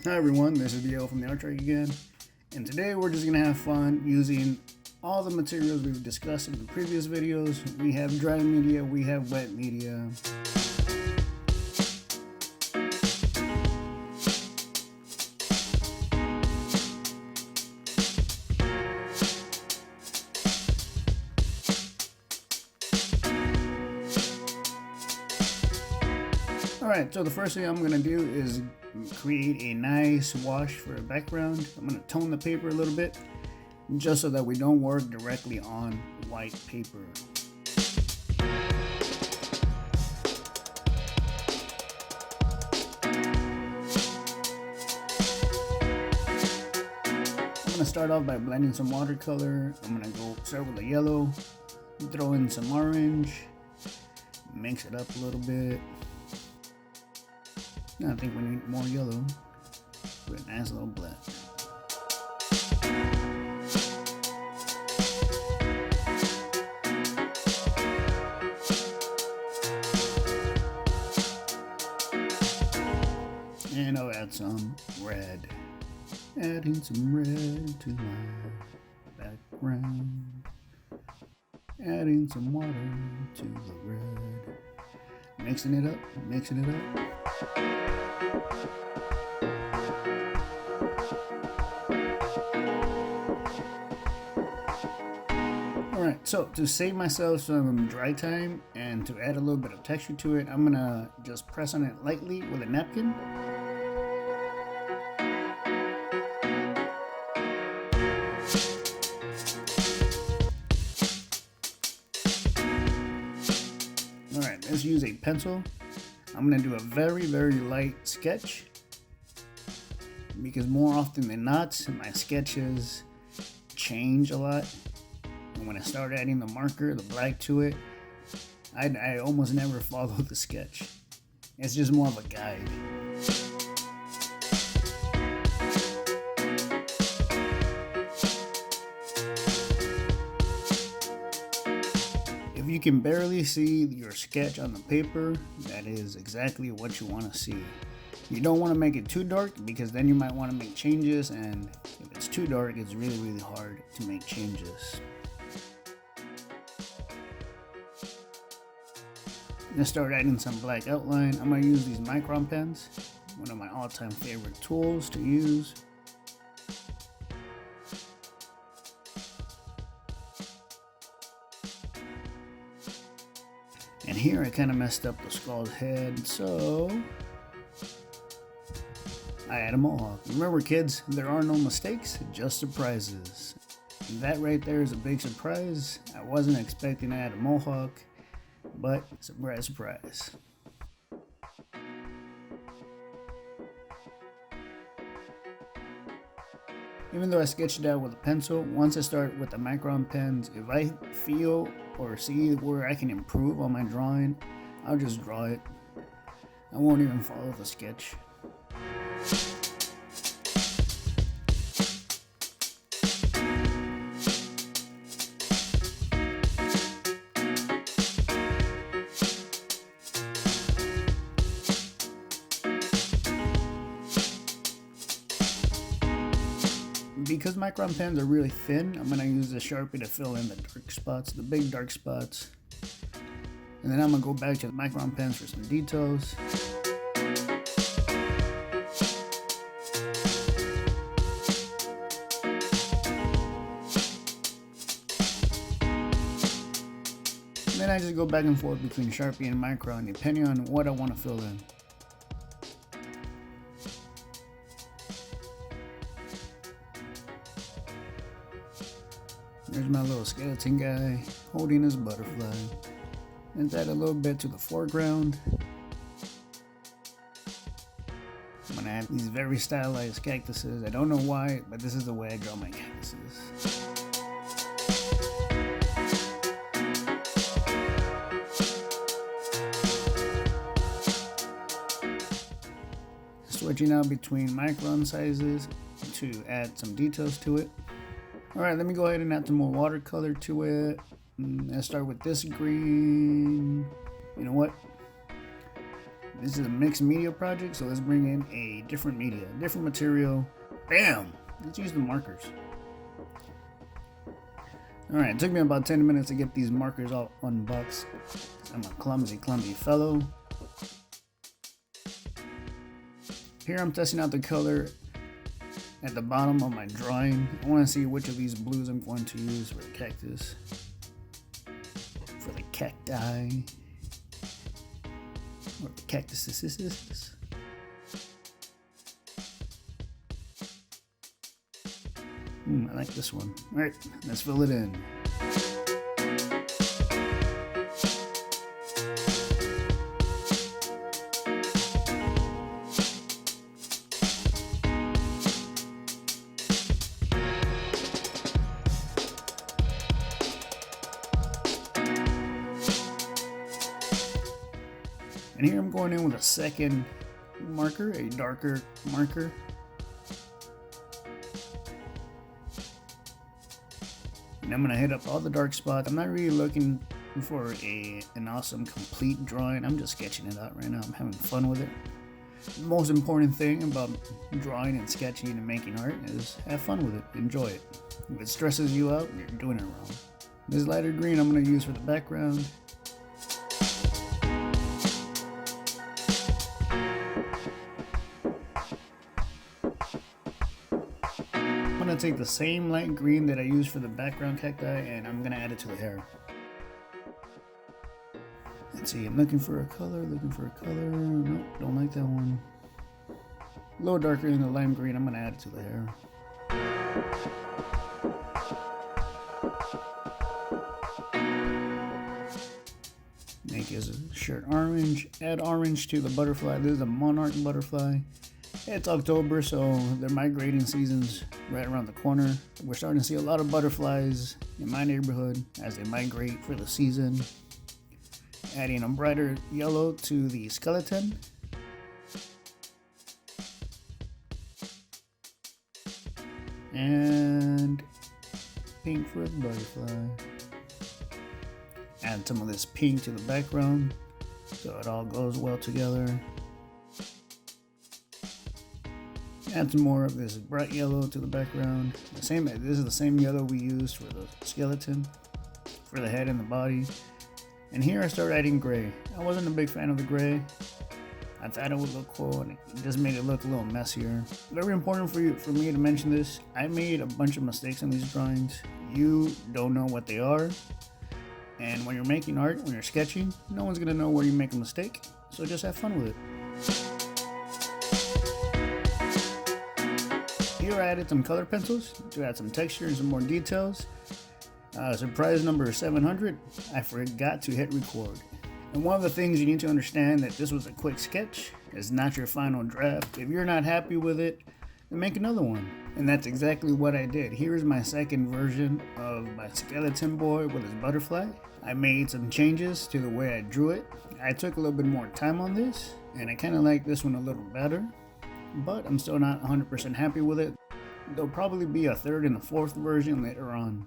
Hi everyone, this is DL from the Art Track again, and today we're just going to have fun using all the materials we've discussed in the previous videos. We have dry media, we have wet media. Alright, so the first thing I'm going to do is create a nice wash for a background. I'm going to tone the paper a little bit, just so that we don't work directly on white paper. I'm going to start off by blending some watercolor. I'm going to start with the yellow, throw in some orange, mix it up a little bit. I think we need more yellow for a nice little blend. And I'll add some red. Adding some red to my background. Adding some water to the red. Mixing it up, mixing it up. Alright, so to save myself some dry time and to add a little bit of texture to it, I'm gonna just press on it lightly with a napkin. Alright, let's use a pencil. I'm going to do a very light sketch, because more often than not my sketches change a lot, and when I start adding the marker, the black to it, I almost never follow the sketch. It's just more of a guide. If you can barely see your sketch on the paper, that is exactly what you want to see. You don't want to make it too dark, because then you might want to make changes, and if it's too dark, it's really hard to make changes. I'm going to start adding some black outline. I'm going to use these Micron pens, one of my all-time favorite tools to use. And here I kind of messed up the skull's head, so I add a mohawk. Remember kids, there are no mistakes, just surprises. And that right there is a big surprise. I wasn't expecting to add a mohawk, but surprise, surprise. Even though I sketched it out with a pencil, once I start with the Micron pens, if I feel or see where I can improve on my drawing, I'll just draw it. I won't even follow the sketch. Because Micron pens are really thin, I'm going to use the Sharpie to fill in the dark spots, the big dark spots. And then I'm going to go back to the Micron pens for some details. And then I just go back and forth between Sharpie and Micron depending on what I want to fill in. There's my little skeleton guy holding his butterfly. Let's add a little bit to the foreground. I'm gonna add these very stylized cactuses. I don't know why, but this is the way I draw my cactuses. Switching out between Micron sizes to add some details to it. Alright, let me go ahead and add some more watercolor to it. Let's start with this green. You know what? This is a mixed media project, so let's bring in a different media, different material. Bam! Let's use the markers. Alright, it took me about 10 minutes to get these markers all unboxed. I'm a clumsy fellow. Here I'm testing out the color at the bottom of my drawing. I want to see which of these blues I'm going to use for the cactus, for the cacti, or the cactuses. I like this one. Alright, let's fill it in. And here I'm going in with a second marker, a darker marker. And I'm gonna hit up all the dark spots. I'm not really looking for an awesome complete drawing. I'm just sketching it out right now. I'm having fun with it. The most important thing about drawing and sketching and making art is have fun with it. Enjoy it. If it stresses you out, you're doing it wrong. This lighter green I'm gonna use for the background. I'm gonna take the same light green that I used for the background cacti and I'm gonna add it to the hair. Let's see, I'm looking for a color. Nope, don't like that one. A little darker than the lime green, I'm gonna add it to the hair. Make his shirt orange, add orange to the butterfly. This is a monarch butterfly. It's October, so their migrating season's right around the corner. We're starting to see a lot of butterflies in my neighborhood as they migrate for the season. Adding a brighter yellow to the skeleton. And pink for the butterfly. Add some of this pink to the background so it all goes well together. Add some more of this bright yellow to the background. This is the same yellow we used for the skeleton, for the head and the body. And here I started adding gray. I wasn't a big fan of the gray. I thought it would look cool and it just made it look a little messier. Very important for me to mention this. I made a bunch of mistakes in these drawings. You don't know what they are. And when you're making art, when you're sketching, no one's gonna know where you make a mistake. So just have fun with it. Here I added some color pencils to add some texture and some more details. Surprise number 700, I forgot to hit record. And one of the things you need to understand that this was a quick sketch. It's not your final draft. If you're not happy with it, then make another one. And that's exactly what I did. Here's my second version of my skeleton boy with his butterfly. I made some changes to the way I drew it. I took a little bit more time on this, and I kind of like this one a little better. But I'm still not 100% happy with it. There'll probably be a third and a fourth version later on.